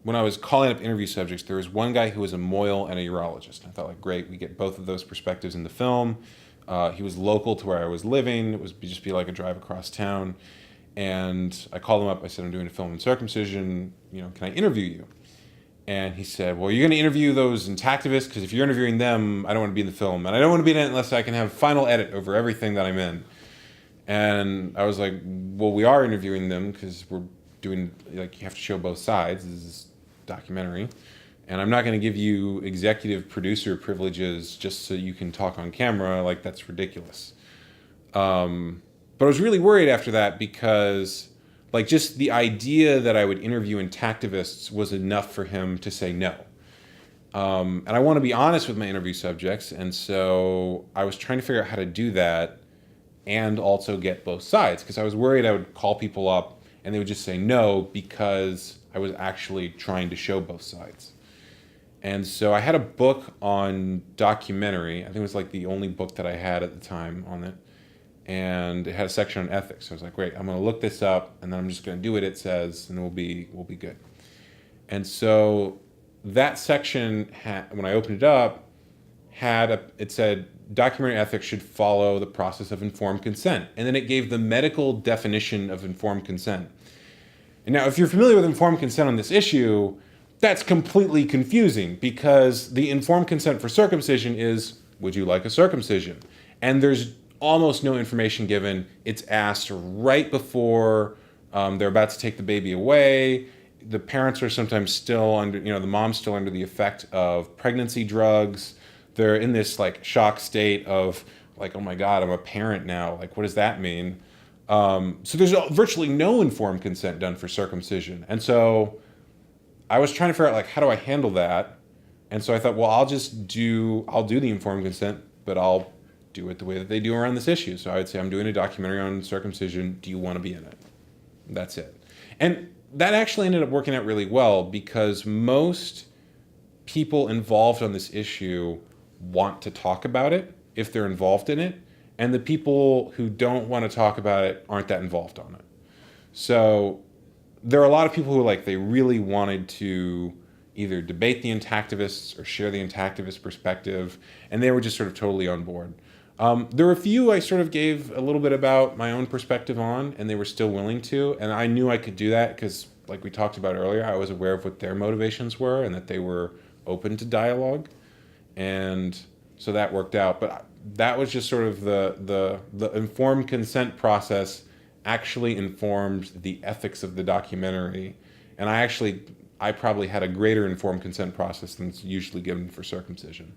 when I was calling up interview subjects, there was one guy who was a Moyle and a urologist. And I thought, like, great, we get both of those perspectives in the film. He was local to where I was living. It was just be like a drive across town. And I called him up. I said, I'm doing a film in Circumcision. Can I interview you? And he said, well, you're going to interview those intactivists? Because if you're interviewing them, I don't want to be in the film. And I don't want to be in it unless I can have final edit over everything that I'm in. And I was like, well, we are interviewing them because we're doing, like, you have to show both sides. This is a documentary. And I'm not going to give you executive producer privileges just so you can talk on camera. Like, that's ridiculous. But I was really worried after that because, like, just the idea that I would interview intactivists was enough for him to say no. And I want to be honest with my interview subjects. And so I was trying to figure out how to do that and also get both sides, because I was worried I would call people up and they would just say no because I was actually trying to show both sides. And so I had a book on documentary. I think it was like the only book that I had at the time on it. And it had a section on ethics. So I was like, great, I'm going to look this up and then I'm just going to do what it says and we'll be good. And so that section, when I opened it up, it said, documentary ethics should follow the process of informed consent. And then it gave the medical definition of informed consent. And now, if you're familiar with informed consent on this issue, that's completely confusing because the informed consent for circumcision is, would you like a circumcision? And there's almost no information given. It's asked right before they're about to take the baby away. The parents are sometimes still under, the mom's still under the effect of pregnancy drugs. They're in this like shock state of like, oh my God, I'm a parent now. Like, what does that mean? So there's virtually no informed consent done for circumcision. And so I was trying to figure out like, how do I handle that? And so I thought, well, I'll do the informed consent, but I'll do it the way that they do around this issue. So I would say, I'm doing a documentary on circumcision. Do you want to be in it? That's it. And that actually ended up working out really well because most people involved on this issue want to talk about it if they're involved in it, and the people who don't want to talk about it aren't that involved on it. So there are a lot of people who they really wanted to either debate the intactivists or share the intactivist perspective, and they were just sort of totally on board. There were a few I sort of gave a little bit about my own perspective on, and they were still willing to, and I knew I could do that because, like we talked about earlier, I was aware of what their motivations were and that they were open to dialogue. And so that worked out. But that was just sort of the informed consent process actually informed the ethics of the documentary. And I probably had a greater informed consent process than is usually given for circumcision.